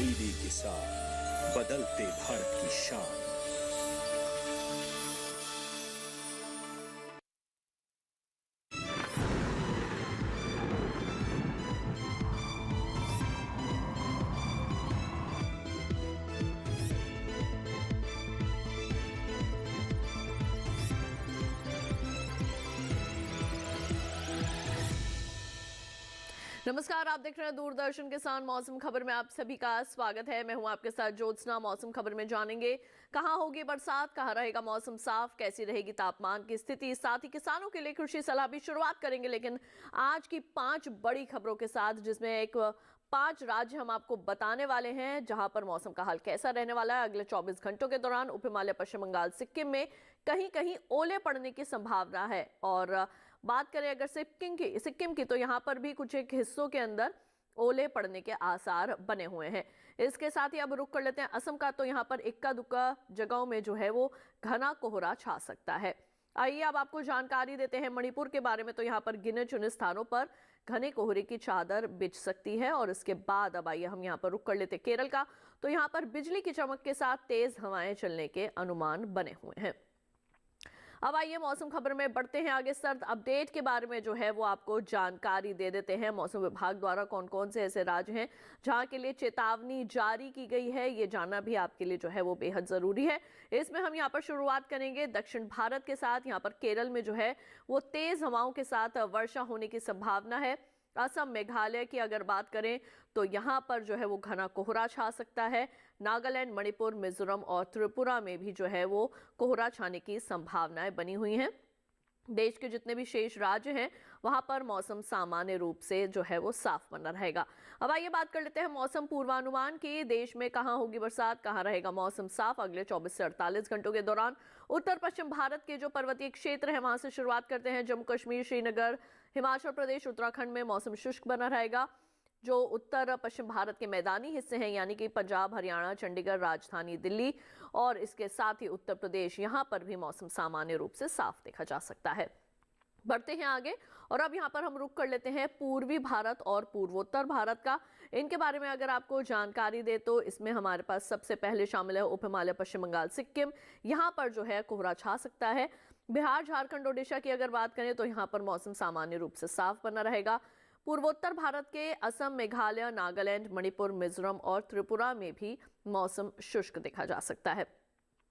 DD किसान, बदलते भारत की शान। नमस्कार, आप देख रहे हैं दूरदर्शन किसान मौसम खबर में आप सभी का स्वागत है। मैं हूं आपके साथ ज्योत्सना। मौसम खबर में जानेंगे कहां होगी बरसात, कहां रहेगा मौसम साफ, कैसी रहेगी तापमान की स्थिति, साथ ही किसानों के लिए कृषि सलाह भी शुरुआत करेंगे। लेकिन आज की 5 बड़ी खबरों के साथ, जिसमें एक 5 राज्य हम आपको बताने वाले हैं जहां पर मौसम का हाल कैसा रहने वाला है। अगले 24 घंटों के दौरान उप हिमालय, पश्चिम बंगाल, सिक्किम में कहीं कहीं ओले पड़ने की संभावना है। और बात करें अगर सिक्किम की तो यहाँ पर भी कुछ एक हिस्सों के अंदर ओले पड़ने के आसार बने हुए हैं। इसके साथ ही अब रुक कर लेते हैं असम का। तो यहाँ पर इक्का दुक्का जगहों में जो है वो घना कोहरा छा सकता है। आइए अब आपको जानकारी देते हैं मणिपुर के बारे में। तो यहाँ पर गिने चुने स्थानों पर घने कोहरे की चादर बिछ सकती है। और इसके बाद अब आइए हम यहाँ पर रुक कर लेते हैं केरल का। तो यहाँ पर बिजली की चमक के साथ तेज हवाएं चलने के अनुमान बने हुए हैं। अब आइए मौसम खबर में बढ़ते हैं आगे। सर्द अपडेट के बारे में जो है वो आपको जानकारी दे देते हैं। मौसम विभाग द्वारा कौन कौन से ऐसे राज्य हैं जहां के लिए चेतावनी जारी की गई है, ये जानना भी आपके लिए जो है वो बेहद जरूरी है। इसमें हम यहाँ पर शुरुआत करेंगे दक्षिण भारत के साथ। यहाँ पर केरल में जो है वो तेज हवाओं के साथ वर्षा होने की संभावना है। असम, मेघालय की अगर बात करें तो यहाँ पर जो है वो घना कोहरा छा सकता है। नागालैंड, मणिपुर, मिजोरम और त्रिपुरा में भी जो है वो कोहरा छाने की संभावनाएं बनी हुई हैं। देश के जितने भी शेष राज्य हैं वहां पर मौसम सामान्य रूप से जो है वो साफ बना रहेगा। अब आइए बात कर लेते हैं मौसम पूर्वानुमान की। देश में कहां होगी बरसात, कहां रहेगा मौसम साफ अगले 24 से 48 घंटों के दौरान। उत्तर पश्चिम भारत के जो पर्वतीय क्षेत्र है वहां से शुरुआत करते हैं। जम्मू कश्मीर, श्रीनगर, हिमाचल प्रदेश, उत्तराखंड में मौसम शुष्क बना रहेगा। जो उत्तर पश्चिम भारत के मैदानी हिस्से हैं यानी कि पंजाब, हरियाणा, चंडीगढ़, राजधानी दिल्ली और इसके साथ ही उत्तर प्रदेश, यहां पर भी मौसम सामान्य रूप से साफ देखा जा सकता है। बढ़ते हैं आगे और अब यहाँ पर हम रुक कर लेते हैं पूर्वी भारत और पूर्वोत्तर भारत का। इनके बारे में अगर आपको जानकारी दे तो इसमें हमारे पास सबसे पहले शामिल है उप हिमालय, पश्चिम बंगाल, सिक्किम। यहाँ पर जो है कोहरा छा सकता है। बिहार, झारखंड, ओडिशा की अगर बात करें तो यहाँ पर मौसम सामान्य रूप से साफ बना रहेगा। पूर्वोत्तर भारत के असम, मेघालय, नागालैंड, मणिपुर, मिजोरम और त्रिपुरा में भी मौसम शुष्क देखा जा सकता है।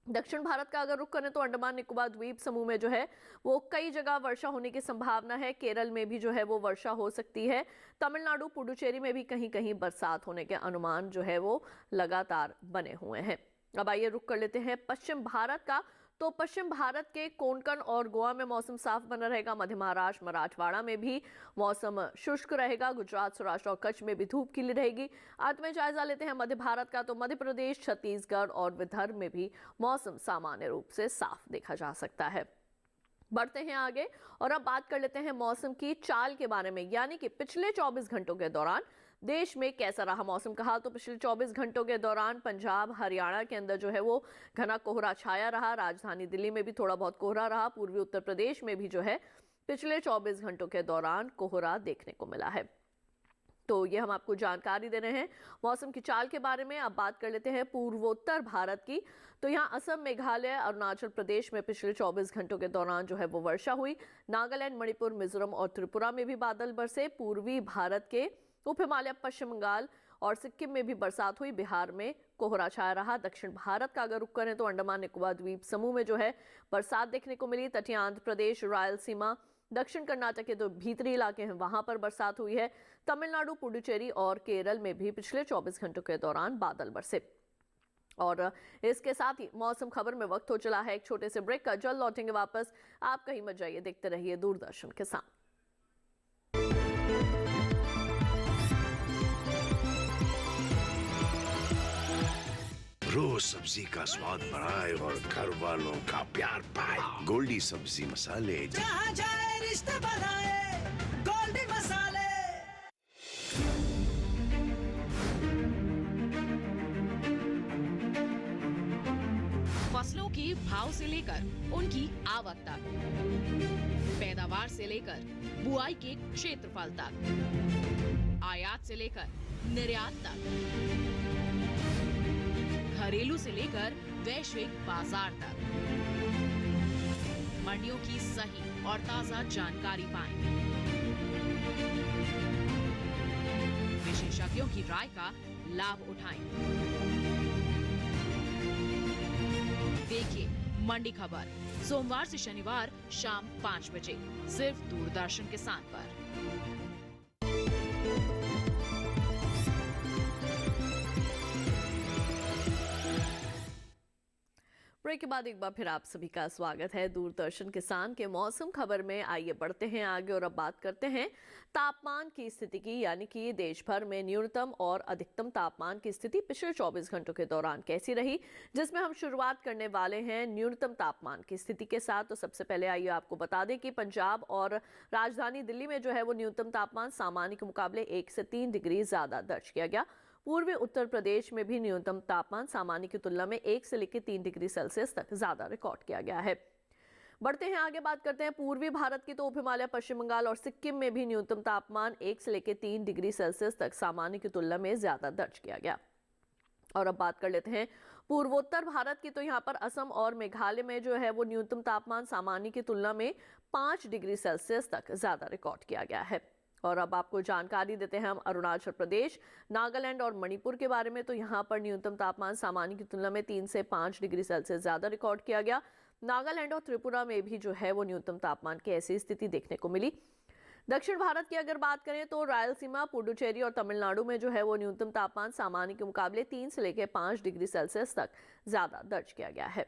दक्षिण भारत का अगर रुख करें तो अंडमान निकोबार द्वीप समूह में जो है वो कई जगह वर्षा होने की संभावना है। केरल में भी जो है वो वर्षा हो सकती है। तमिलनाडु, पुडुचेरी में भी कहीं कहीं बरसात होने के अनुमान जो है वो लगातार बने हुए हैं। अब आइए रुख कर लेते हैं पश्चिम भारत का। तो पश्चिम भारत के कोंकण और गोवा में मौसम साफ बना रहेगा। मध्य महाराष्ट्र, मराठवाड़ा में भी मौसम शुष्क रहेगा। गुजरात, सौराष्ट्र और कच्छ में भी धूप खिली रहेगी। अंत में जायजा लेते हैं मध्य भारत का। तो मध्य प्रदेश, छत्तीसगढ़ और विदर्भ में भी मौसम सामान्य रूप से साफ देखा जा सकता है। बढ़ते हैं आगे और अब बात कर लेते हैं मौसम की चाल के बारे में, यानी कि पिछले 24 घंटों के दौरान देश में कैसा रहा मौसम का हाल। तो पिछले 24 घंटों के दौरान पंजाब, हरियाणा के अंदर जो है वो घना कोहरा छाया रहा। राजधानी दिल्ली में भी थोड़ा बहुत कोहरा रहा। पूर्वी उत्तर प्रदेश में भी जो है पिछले 24 घंटों के दौरान कोहरा देखने को मिला है। तो ये हम आपको जानकारी दे रहे हैं मौसम की चाल के बारे में। अब बात कर लेते हैं पूर्वोत्तर भारत की। तो यहाँ असम, मेघालय, अरुणाचल प्रदेश में पिछले 24 घंटों के दौरान जो है वो वर्षा हुई। नागालैंड, मणिपुर, मिजोरम और त्रिपुरा में भी बादल बरसे। पूर्वी भारत के उप हिमालय, पश्चिम बंगाल और सिक्किम में भी बरसात हुई। बिहार में कोहरा छाया रहा। दक्षिण भारत का अगर रुख करें तो अंडमान निकोबार द्वीप समूह में जो है बरसात देखने को मिली। तटीय आंध्र प्रदेश, रायलसीमा, दक्षिण कर्नाटक के जो भीतरी इलाके हैं वहां पर बरसात हुई है। तमिलनाडु, पुडुचेरी और केरल में भी पिछले 24 घंटों के दौरान बादल बरसे। और इसके साथ ही मौसम खबर में वक्त हो चला है एक छोटे से ब्रेक का। जल्द लौटेंगे वापस, आप कहीं मत जाइए, देखते रहिए दूरदर्शन के साथ। रोज सब्जी का स्वाद बढ़ाए और घर वालों का प्यार पाए। गोल्डी सब्जी मसाले, जहाँ जाए रिश्ते बनाए, गोल्डी मसाले। फसलों के भाव से लेकर उनकी आवक तक, पैदावार से लेकर बुआई के क्षेत्रफल तक, आयात से लेकर निर्यात तक, घरेलू से लेकर वैश्विक बाजार तक। मंडियों की सही और ताजा जानकारी पाएं। विशेषज्ञों की राय का लाभ उठाएं। देखिए मंडी खबर सोमवार से शनिवार शाम 5 बजे सिर्फ दूरदर्शन किसान पर। ब्रेक के बाद एक बार फिर आप सभी का स्वागत है दूरदर्शन किसान के मौसम खबर में। आइए बढ़ते हैं आगे और अब बात करते हैं तापमान की स्थिति की, यानी कि देश भर में न्यूनतम और अधिकतम तापमान की स्थिति पिछले 24 घंटों के दौरान कैसी रही, जिसमें हम शुरुआत करने वाले हैं न्यूनतम तापमान की स्थिति के साथ। तो सबसे पहले आइए आपको बता दें कि पंजाब और राजधानी दिल्ली में जो है वो न्यूनतम तापमान सामान्य के मुकाबले 1 से 3 डिग्री ज्यादा दर्ज किया गया। पूर्वी उत्तर प्रदेश में भी न्यूनतम तापमान सामान्य की तुलना में 1 से लेकर 3 डिग्री सेल्सियस तक ज्यादा रिकॉर्ड किया गया है। बढ़ते हैं आगे, बात करते हैं पूर्वी भारत की। तो उप हिमालय, पश्चिम बंगाल और सिक्किम में भी न्यूनतम तापमान 1 से लेकर 3 डिग्री सेल्सियस तक सामान्य की तुलना में ज्यादा दर्ज किया गया। और अब बात कर लेते हैं पूर्वोत्तर भारत की। तो यहाँ पर असम और मेघालय में जो है वो न्यूनतम तापमान सामान्य की तुलना में 5 डिग्री सेल्सियस तक ज्यादा रिकॉर्ड किया गया है। और अब आपको जानकारी देते हैं हम अरुणाचल प्रदेश, नागालैंड और मणिपुर के बारे में। तो यहाँ पर न्यूनतम तापमान सामान्य की तुलना में 3 से 5 डिग्री सेल्सियस ज्यादा रिकॉर्ड किया गया। नागालैंड और त्रिपुरा में भी जो है वो न्यूनतम तापमान की ऐसी स्थिति देखने को मिली। दक्षिण भारत की अगर बात करें तो रायलसीमा, पुडुचेरी और तमिलनाडु में जो है वो न्यूनतम तापमान सामान्य के मुकाबले 3 से लेकर 5 डिग्री सेल्सियस तक ज्यादा दर्ज किया गया है।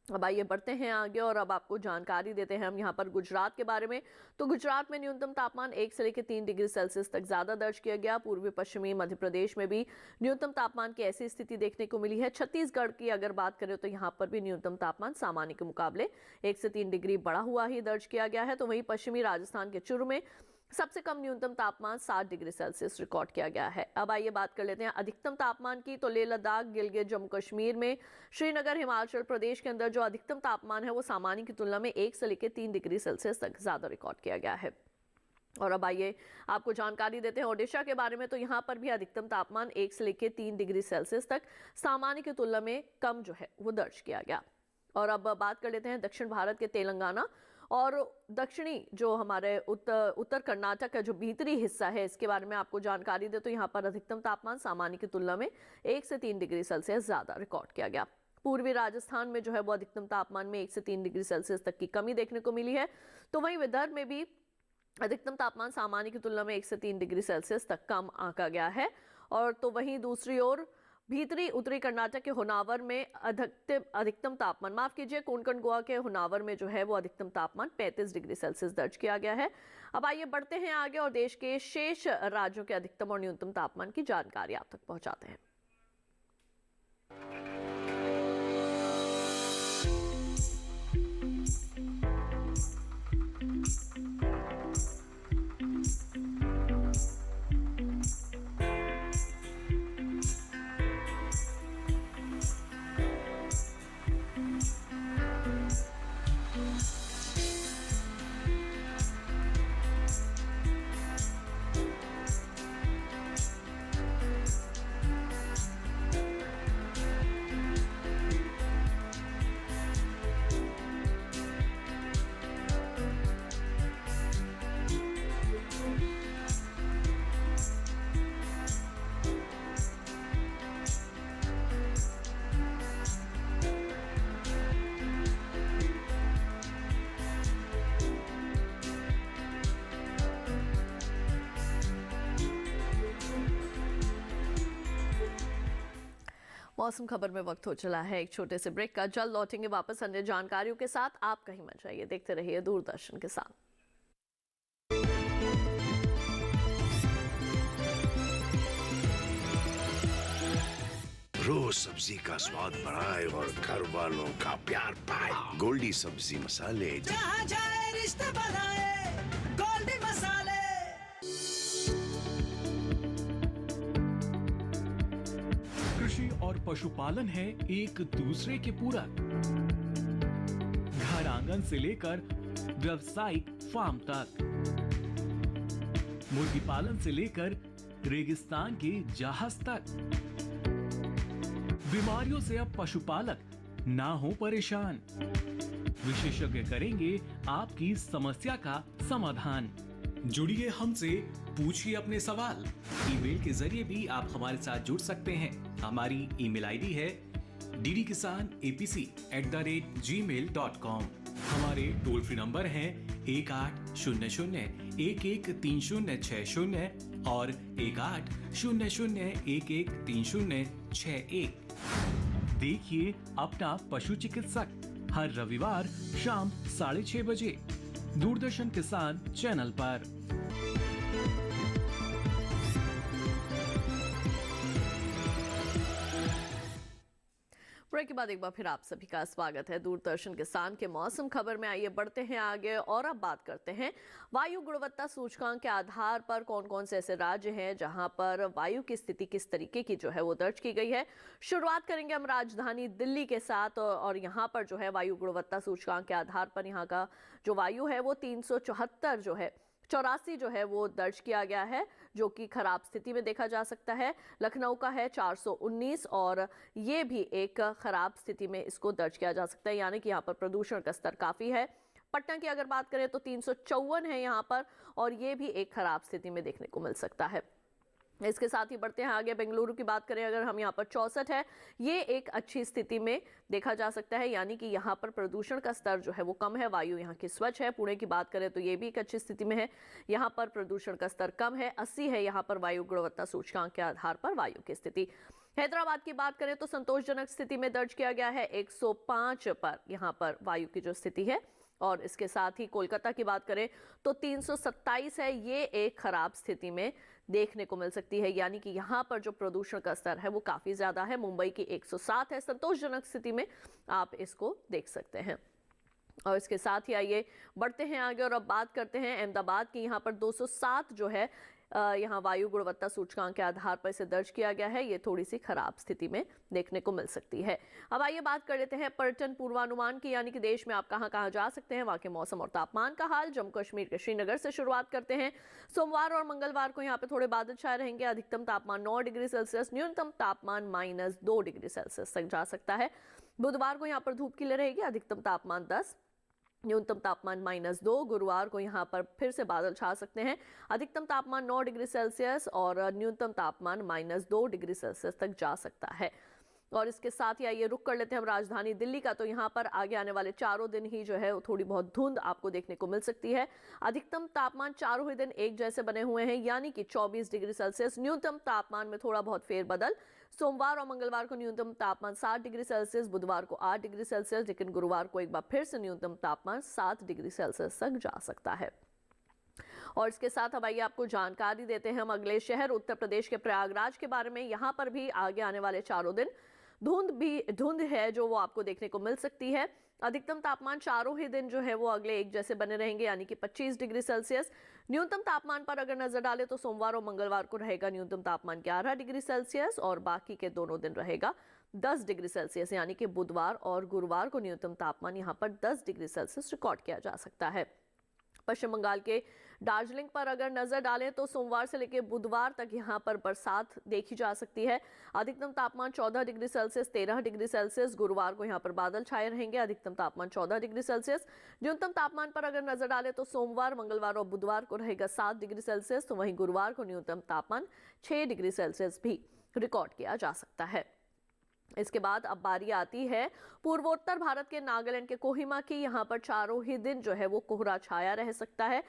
अब आइए बढ़ते हैं आगे और अब आपको जानकारी देते हैं हम यहाँ पर गुजरात के बारे में। तो गुजरात में न्यूनतम तापमान 1 से लेकर 3 डिग्री सेल्सियस तक ज्यादा दर्ज किया गया। पूर्वी पश्चिमी मध्य प्रदेश में भी न्यूनतम तापमान की ऐसी स्थिति देखने को मिली है। छत्तीसगढ़ की अगर बात करें तो यहाँ पर भी न्यूनतम तापमान सामान्य के मुकाबले 1 से 3 डिग्री बढ़ा हुआ ही दर्ज किया गया है। तो वहीं पश्चिमी राजस्थान के चुरू में सबसे कम न्यूनतम तापमान 7 डिग्री सेल्सियस रिकॉर्ड किया गया है। अब आइए बात कर लेते हैं अधिकतम तापमान की। तो लेह लद्दाख, गिलगित, जम्मू कश्मीर में, श्रीनगर, हिमाचल प्रदेश के अंदर जो अधिकतम तापमान है वो सामान्य की तुलना में 1 से लेकर 3 डिग्री सेल्सियस तक ज्यादा रिकॉर्ड किया गया है। और अब आइए आपको जानकारी देते हैं ओडिशा के बारे में। तो यहाँ पर भी अधिकतम तापमान 1 से लेकर 3 डिग्री सेल्सियस तक सामान्य की तुलना में कम जो है वो दर्ज किया गया। और अब बात कर लेते हैं दक्षिण भारत के तेलंगाना और दक्षिणी जो हमारे उत्तर कर्नाटक का जो भीतरी हिस्सा है, इसके बारे में आपको जानकारी दे तो यहाँ पर अधिकतम तापमान सामान्य की तुलना में 1 से 3 डिग्री सेल्सियस ज्यादा रिकॉर्ड किया गया। पूर्वी राजस्थान में जो है वो अधिकतम तापमान में 1 से 3 डिग्री सेल्सियस तक की कमी देखने को मिली है। तो वहीं विदर्भ में भी अधिकतम तापमान सामान्य की तुलना में 1 से 3 डिग्री सेल्सियस तक कम आंका गया है। और तो वहीं दूसरी ओर भीतरी उत्तरी कर्नाटक के होनावर में अधिकतम तापमान, माफ कीजिए, कोंकण गोवा के होनावर में जो है वो अधिकतम तापमान 35 डिग्री सेल्सियस दर्ज किया गया है। अब आइए बढ़ते हैं आगे और देश के शेष राज्यों के अधिकतम और न्यूनतम तापमान की जानकारी आप तक पहुंचाते हैं। मौसम खबर में वक्त हो चला है एक छोटे से ब्रेक का। जल्द लौटेंगे वापस अन्य जानकारियों के साथ। आप कहीं मत जाइए, देखते रहिए दूरदर्शन किसान। रोज सब्जी का स्वाद बढ़ाए और घर वालों का प्यार पाए। गोल्डी सब्जी मसाले, जहाँ जाए रिश्ते बनाए गोल्डी मसाले। कृषि और पशुपालन है एक दूसरे के पूरक। घर आंगन से लेकर व्यावसायिक फार्म तक, मुर्गी पालन से लेकर रेगिस्तान के जहाज तक, बीमारियों से अब पशुपालक ना हो परेशान। विशेषज्ञ करेंगे आपकी समस्या का समाधान। जुड़िए हमसे, पूछिए अपने सवाल। ईमेल के जरिए भी आप हमारे साथ जुड़ सकते हैं। हमारी ईमेल आईडी है ddkisanapc@gmail.com। हमारे टोल फ्री नंबर हैं 1800-113060 और 1800-113061। देखिए अपना पशु चिकित्सक हर रविवार शाम 6:30 बजे दूरदर्शन किसान चैनल पर। ब्रेक के बाद एक बार फिर आप सभी का स्वागत है दूरदर्शन किसान के मौसम खबर में। आइए बढ़ते हैं आगे और अब बात करते हैं वायु गुणवत्ता सूचकांक के आधार पर कौन कौन से ऐसे राज्य हैं जहां पर वायु की स्थिति किस तरीके की जो है वो दर्ज की गई है। शुरुआत करेंगे हम राजधानी दिल्ली के साथ और यहाँ पर जो है वायु गुणवत्ता सूचकांक के आधार पर यहाँ का जो वायु है वो 374 जो है 84 जो है वो दर्ज किया गया है, जो कि खराब स्थिति में देखा जा सकता है। लखनऊ का है 419 और ये भी एक खराब स्थिति में इसको दर्ज किया जा सकता है, यानी कि यहाँ पर प्रदूषण का स्तर काफी है। पटना की अगर बात करें तो 354 है यहाँ पर और ये भी एक खराब स्थिति में देखने को मिल सकता है। इसके साथ ही बढ़ते हैं आगे। बेंगलुरु की बात करें अगर हम यहाँ पर 64 है, ये एक अच्छी स्थिति में देखा जा सकता है, यानी कि यहाँ पर प्रदूषण का स्तर जो है वो कम है, वायु यहाँ की स्वच्छ है। पुणे की बात करें तो ये भी एक अच्छी स्थिति में है, यहाँ पर प्रदूषण का स्तर कम है। 80 है यहाँ पर वायु गुणवत्ता सूचकांक के आधार पर वायु की स्थिति। हैदराबाद की बात करें तो संतोषजनक स्थिति में दर्ज किया गया है 105 पर यहाँ पर वायु की जो स्थिति है। और इसके साथ ही कोलकाता की बात करें तो 327 है, ये एक खराब स्थिति में देखने को मिल सकती है, यानी कि यहाँ पर जो प्रदूषण का स्तर है वो काफी ज्यादा है। मुंबई की 107 है, संतोषजनक स्थिति में आप इसको देख सकते हैं। और इसके साथ ही आइए बढ़ते हैं आगे और अब बात करते हैं अहमदाबाद की। यहाँ पर 207 जो है यहाँ वायु गुणवत्ता सूचकांक के आधार पर इसे दर्ज किया गया है, ये थोड़ी सी खराब स्थिति में देखने को मिल सकती है। अब आइए बात कर लेते हैं पर्यटन पूर्वानुमान की, यानी कि देश में आप कहां कहां जा सकते हैं, वहां के मौसम और तापमान का हाल। जम्मू कश्मीर के श्रीनगर से शुरुआत करते हैं। सोमवार और मंगलवार को यहाँ पे थोड़े बादल छाए रहेंगे। अधिकतम तापमान 9 डिग्री सेल्सियस, न्यूनतम तापमान -2 डिग्री सेल्सियस तक जा सकता है। बुधवार को यहाँ पर धूप खिले रहेगी, अधिकतम तापमान 10, न्यूनतम तापमान -2। गुरुवार को यहाँ पर फिर से बादल छा सकते हैं, अधिकतम तापमान 9 डिग्री सेल्सियस और न्यूनतम तापमान -2 डिग्री सेल्सियस तक जा सकता है। और इसके साथ ही आइए रुक कर लेते हैं हम राजधानी दिल्ली का। तो यहाँ पर आगे आने वाले 4 दिन ही जो है वो थोड़ी बहुत धुंध आपको देखने को मिल सकती है। अधिकतम तापमान 4 ही दिन एक जैसे बने हुए हैं, यानी कि 24 डिग्री सेल्सियस। न्यूनतम तापमान में थोड़ा बहुत फेरबदल। सोमवार और मंगलवार को न्यूनतम तापमान 7 डिग्री सेल्सियस, बुधवार को 8 डिग्री सेल्सियस, लेकिन गुरुवार को एक बार फिर से न्यूनतम तापमान 7 डिग्री सेल्सियस तक जा सकता है। और इसके साथ अब आइए आपको जानकारी देते हैं हम अगले शहर उत्तर प्रदेश के प्रयागराज के बारे में। यहाँ पर भी आगे आने वाले 4 दिन धुंध है जो वो आपको देखने को मिल सकती है। अधिकतम तापमान 4 ही दिन जो है वो अगले एक जैसे बने रहेंगे, यानी कि 25 डिग्री सेल्सियस। न्यूनतम तापमान पर अगर नजर डालें तो सोमवार और मंगलवार को रहेगा न्यूनतम तापमान 11 डिग्री सेल्सियस और बाकी के दोनों दिन रहेगा 10 डिग्री सेल्सियस, यानी कि बुधवार और गुरुवार को न्यूनतम तापमान यहाँ पर 10 डिग्री सेल्सियस रिकॉर्ड किया जा सकता है। पश्चिम बंगाल के दार्जिलिंग पर अगर नजर डालें तो सोमवार से लेकर बुधवार तक यहाँ पर बरसात देखी जा सकती है। अधिकतम तापमान 14 डिग्री सेल्सियस, 13 डिग्री सेल्सियस। गुरुवार को यहाँ पर बादल छाए रहेंगे, अधिकतम तापमान 14 डिग्री सेल्सियस। न्यूनतम तापमान पर अगर नजर डालें तो सोमवार, मंगलवार और बुधवार को रहेगा 7 डिग्री सेल्सियस, तो वहीं गुरुवार को न्यूनतम तापमान 6 डिग्री सेल्सियस भी रिकॉर्ड किया जा सकता है। इसके बाद अब बारी आती है पूर्वोत्तर भारत के नागालैंड के कोहिमा की। यहाँ पर 4 ही दिन जो है वो कोहरा छाया रह सकता है।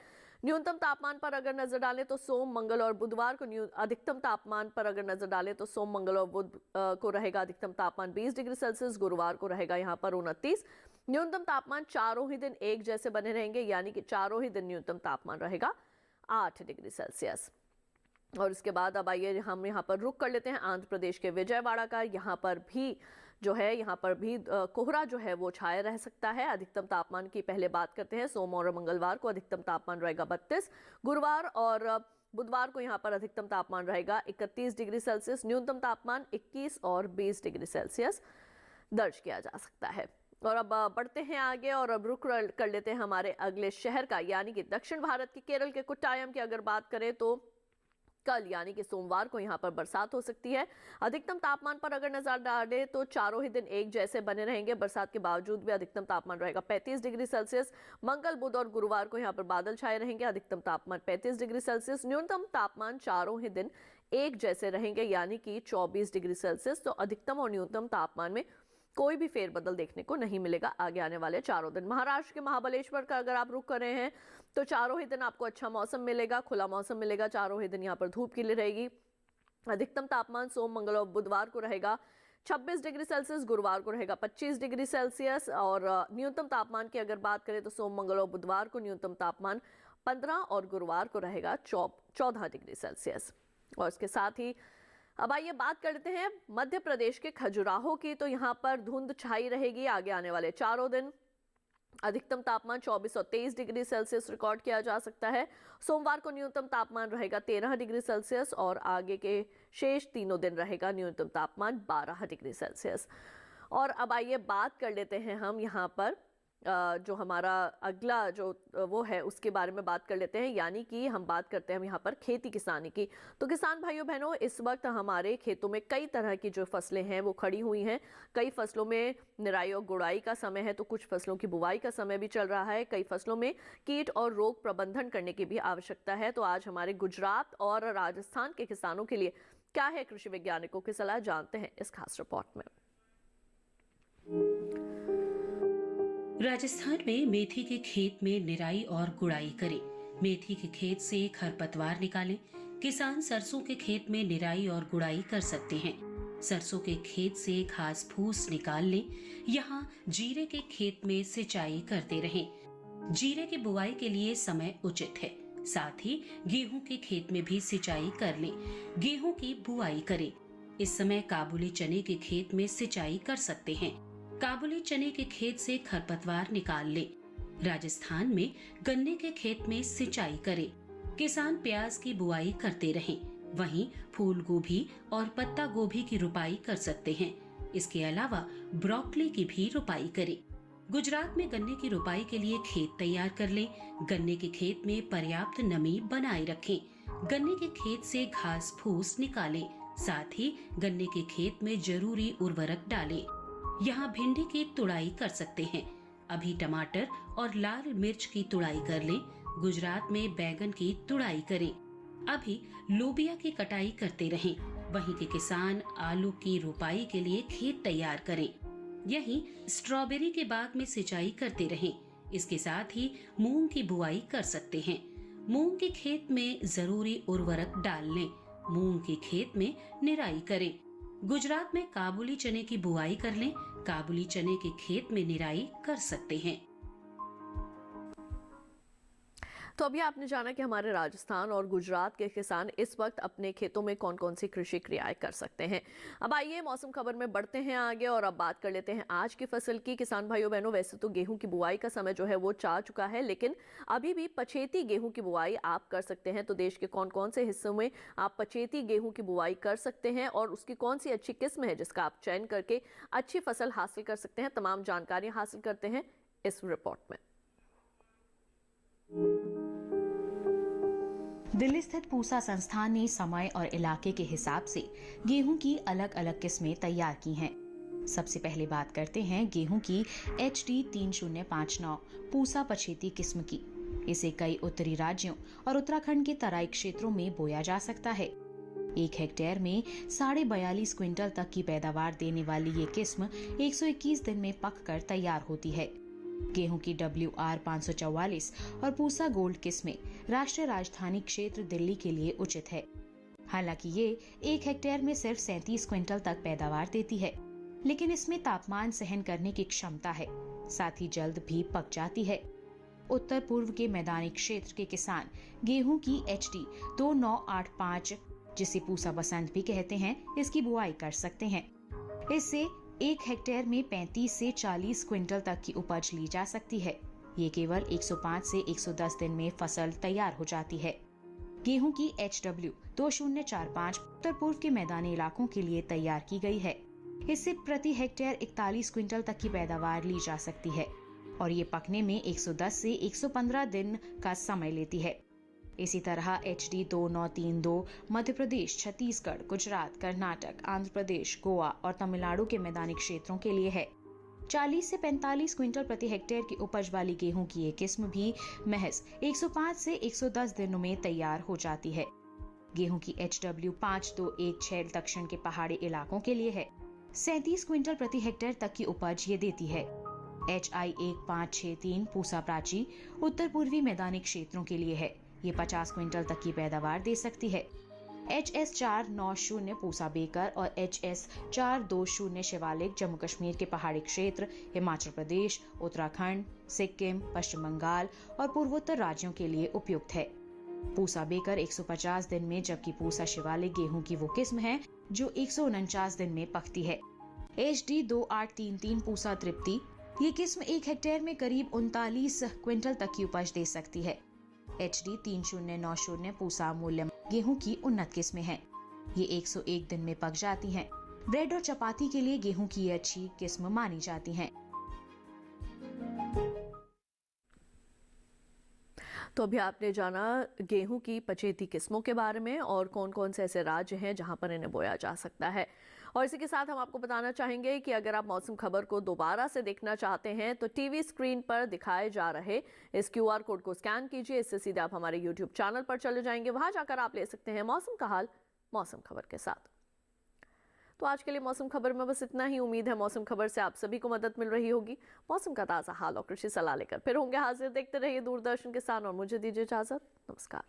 न्यूनतम तापमान पर अगर नजर डालें तो सोम, मंगल और बुधवार को अधिकतम तापमान पर अगर नजर डालें तो सोम, मंगल और बुध को रहेगा अधिकतम तापमान 20 डिग्री सेल्सियस। गुरुवार को रहेगा यहाँ पर 29। न्यूनतम तापमान 4 ही दिन एक जैसे बने रहेंगे, यानी कि 4 ही दिन न्यूनतम तापमान रहेगा 8 डिग्री सेल्सियस। और इसके बाद अब आइए हम यहाँ पर रुक कर लेते हैं आंध्र प्रदेश के विजयवाड़ा का। यहाँ पर भी जो है कोहरा जो है वो छाया रह सकता है। अधिकतम तापमान की पहले बात करते हैं। सोमवार और मंगलवार को अधिकतम तापमान रहेगा 32। गुरुवार और बुधवार को यहाँ पर अधिकतम तापमान रहेगा 31 डिग्री सेल्सियस। न्यूनतम तापमान 21 और 20 डिग्री सेल्सियस दर्ज किया जा सकता है। और अब बढ़ते हैं आगे और अब रुक कर लेते हैं हमारे अगले शहर का, यानी कि दक्षिण भारत के केरल के कुट्टायम की अगर बात करें तो कल यानी कि सोमवार को यहाँ पर बरसात हो सकती है। अधिकतम तापमान पर अगर नजर डालें तो चारों ही दिन एक जैसे बने रहेंगे। बरसात के बावजूद भी अधिकतम तापमान रहेगा 35 डिग्री सेल्सियस। मंगल, बुध और गुरुवार को यहाँ पर बादल छाए रहेंगे। अधिकतम तापमान 35 डिग्री सेल्सियस। न्यूनतम तापमान चारों ही दिन एक जैसे रहेंगे यानी कि 24 डिग्री सेल्सियस। तो अधिकतम और न्यूनतम तापमान में कोई भी फेरबदल देखने को नहीं मिलेगा आगे आने वाले चारों दिन। महाराष्ट्र के महाबलेश्वर का अगर आप रुख कर रहे हैं तो चारों ही दिन आपको अच्छा मौसम मिलेगा, खुला मौसम मिलेगा। चारों ही दिन यहाँ पर धूप खिली रहेगी। अधिकतम तापमान सोम, मंगल और बुधवार को रहेगा 26 डिग्री सेल्सियस, गुरुवार को रहेगा 25 डिग्री सेल्सियस। और न्यूनतम तापमान की अगर बात करें तो सोम, मंगल और बुधवार को न्यूनतम तापमान 15 और गुरुवार को रहेगा 14 डिग्री सेल्सियस। और इसके साथ ही अब आइए बात कर लेते हैं मध्य प्रदेश के खजुराहो की। तो यहाँ पर धुंध छाई रहेगी आगे आने वाले चारों दिन। अधिकतम तापमान 24 और 23 डिग्री सेल्सियस रिकॉर्ड किया जा सकता है। सोमवार को न्यूनतम तापमान रहेगा 13 डिग्री सेल्सियस और आगे के शेष तीनों दिन रहेगा न्यूनतम तापमान 12 डिग्री सेल्सियस। और अब आइए बात कर लेते हैं हम यहाँ पर जो हमारा अगला जो वो है उसके बारे में बात कर लेते हैं, यानी कि हम बात करते हैं यहाँ पर खेती किसानी की। तो किसान भाइयों बहनों, इस वक्त हमारे खेतों में कई तरह की जो फसलें हैं वो खड़ी हुई हैं। कई फसलों में निराई और गुड़ाई का समय है तो कुछ फसलों की बुवाई का समय भी चल रहा है। कई फसलों में कीट और रोग प्रबंधन करने की भी आवश्यकता है। तो आज हमारे गुजरात और राजस्थान के किसानों के लिए क्या है कृषि वैज्ञानिकों की सलाह, जानते हैं इस खास रिपोर्ट में। राजस्थान में मेथी के खेत में निराई और गुड़ाई करें। मेथी के खेत से खरपतवार निकालें। किसान सरसों के खेत में निराई और गुड़ाई कर सकते हैं। सरसों के खेत से घास फूस निकाल लें। यहाँ जीरे के खेत में सिंचाई करते रहें। जीरे की बुआई के लिए समय उचित है। साथ ही गेहूं के खेत में भी सिंचाई कर लें। गेहूं की बुआई करें। इस समय काबुली चने के खेत में सिंचाई कर सकते हैं। काबुली चने के खेत से खरपतवार निकाल ले। राजस्थान में गन्ने के खेत में सिंचाई करें। किसान प्याज की बुआई करते रहें। वहीं फूल गोभी और पत्ता गोभी की रुपाई कर सकते हैं। इसके अलावा ब्रोकली की भी रुपाई करें। गुजरात में गन्ने की रुपाई के लिए खेत तैयार कर लें। गन्ने के खेत में पर्याप्त नमी बनाए रखें। गन्ने के खेत से घास फूस निकालें। साथ ही गन्ने के खेत में जरूरी उर्वरक डालें। यहाँ भिंडी की तुड़ाई कर सकते हैं। अभी टमाटर और लाल मिर्च की तुड़ाई कर लें। गुजरात में बैगन की तुड़ाई करें। अभी लोबिया की कटाई करते रहें। वहीं के किसान आलू की रुपाई के लिए खेत तैयार करें। यहीं स्ट्रॉबेरी के बाग में सिंचाई करते रहें। इसके साथ ही मूंग की बुआई कर सकते हैं। मूंग के खेत में जरूरी उर्वरक डाल लें। मूंग के खेत में निराई करें। गुजरात में काबुली चने की बुआई कर लें। काबुली चने के खेत में निराई कर सकते हैं। तो अभी आपने जाना कि हमारे राजस्थान और गुजरात के किसान इस वक्त अपने खेतों में कौन कौन सी कृषि क्रियाएं कर सकते हैं। अब आइए मौसम खबर में बढ़ते हैं आगे और अब बात कर लेते हैं आज की फसल की। किसान भाइयों बहनों, वैसे तो गेहूं की बुआई का समय जो है वो जा चुका है, लेकिन अभी भी पछेती गेहूं की बुआई आप कर सकते हैं। तो देश के कौन कौन से हिस्सों में आप पछेती गेहूं की बुआई कर सकते हैं और उसकी कौन सी अच्छी किस्म है जिसका आप चयन करके अच्छी फसल हासिल कर सकते हैं, तमाम जानकारी हासिल करते हैं इस रिपोर्ट में। दिल्ली स्थित पूसा संस्थान ने समय और इलाके के हिसाब से गेहूं की अलग अलग किस्में तैयार की हैं। सबसे पहले बात करते हैं गेहूं की HD 3059 पूसा पछेती किस्म की। इसे कई उत्तरी राज्यों और उत्तराखंड के तराई क्षेत्रों में बोया जा सकता है। 1 हेक्टेयर में 42.5 क्विंटल तक की पैदावार देने वाली ये किस्म 121 दिन में पककर तैयार होती है। गेहूं की WR 544 और पूसा गोल्ड किस्में राष्ट्रीय राजधानी क्षेत्र दिल्ली के लिए उचित है। हालांकि ये 1 हेक्टेयर में सिर्फ 37 क्विंटल तक पैदावार देती है, लेकिन इसमें तापमान सहन करने की क्षमता है, साथ ही जल्द भी पक जाती है। उत्तर पूर्व के मैदानी क्षेत्र के किसान गेहूं की HD 2985, जिसे पूसा बसंत भी कहते हैं, इसकी बुआई कर सकते हैं। इससे 1 हेक्टेयर में 35 से 40 क्विंटल तक की उपज ली जा सकती है। ये केवल 105 से 110 दिन में फसल तैयार हो जाती है। गेहूं की HW 2045 उत्तर पूर्व के मैदानी इलाकों के लिए तैयार की गई है। इससे प्रति हेक्टेयर 41 क्विंटल तक की पैदावार ली जा सकती है और ये पकने में 110 से 115 दिन का समय लेती है। इसी तरह HD 2932 मध्य प्रदेश, छत्तीसगढ़, गुजरात, कर्नाटक, आंध्र प्रदेश, गोवा और तमिलनाडु के मैदानी क्षेत्रों के लिए है। 40 से 45 क्विंटल प्रति हेक्टेयर की उपज वाली गेहूं की ये किस्म भी महज 105 से 110 दिनों में तैयार हो जाती है। गेहूं की HW 5216 दक्षिण के पहाड़ी इलाकों के लिए है। 37 क्विंटल प्रति हेक्टेयर तक की उपज ये देती है। HI 1563 पूसा प्राची उत्तर पूर्वी मैदानी क्षेत्रों के लिए है। ये 50 क्विंटल तक की पैदावार दे सकती है। HS 490 पूसा बेकर और HS 420 शिवालिक जम्मू कश्मीर के पहाड़ी क्षेत्र, हिमाचल प्रदेश, उत्तराखंड, सिक्किम, पश्चिम बंगाल और पूर्वोत्तर राज्यों के लिए उपयुक्त है। पूसा बेकर 150 दिन में, जबकि पूसा शिवालिक गेहूं की वो किस्म है जो 149 दिन में पकती है। HD 2833 पूसा तृप्ति, ये किस्म 1 हेक्टेयर में करीब 39 क्विंटल तक की उपज दे सकती है। HD 3090 पूसा मूल्य गेहूं की उन्नत किस्में हैं। ये 101 दिन में पक जाती हैं। ब्रेड और चपाती के लिए गेहूं की ये अच्छी किस्म मानी जाती हैं। तो अभी आपने जाना गेहूं की पछेती किस्मों के बारे में और कौन कौन से ऐसे राज्य हैं जहां पर इन्हें बोया जा सकता है। और इसी के साथ हम आपको बताना चाहेंगे कि अगर आप मौसम खबर को दोबारा से देखना चाहते हैं तो टीवी स्क्रीन पर दिखाए जा रहे इस QR कोड को स्कैन कीजिए। इससे सीधे आप हमारे YouTube चैनल पर चले जाएंगे। वहां जाकर आप ले सकते हैं मौसम का हाल मौसम खबर के साथ। तो आज के लिए मौसम खबर में बस इतना ही। उम्मीद है मौसम खबर से आप सभी को मदद मिल रही होगी। मौसम का ताज़ा हाल और कृषि सलाह लेकर फिर होंगे हाजिर। देखते रहिए दूरदर्शन किसान और मुझे दीजिए इजाजत। नमस्कार।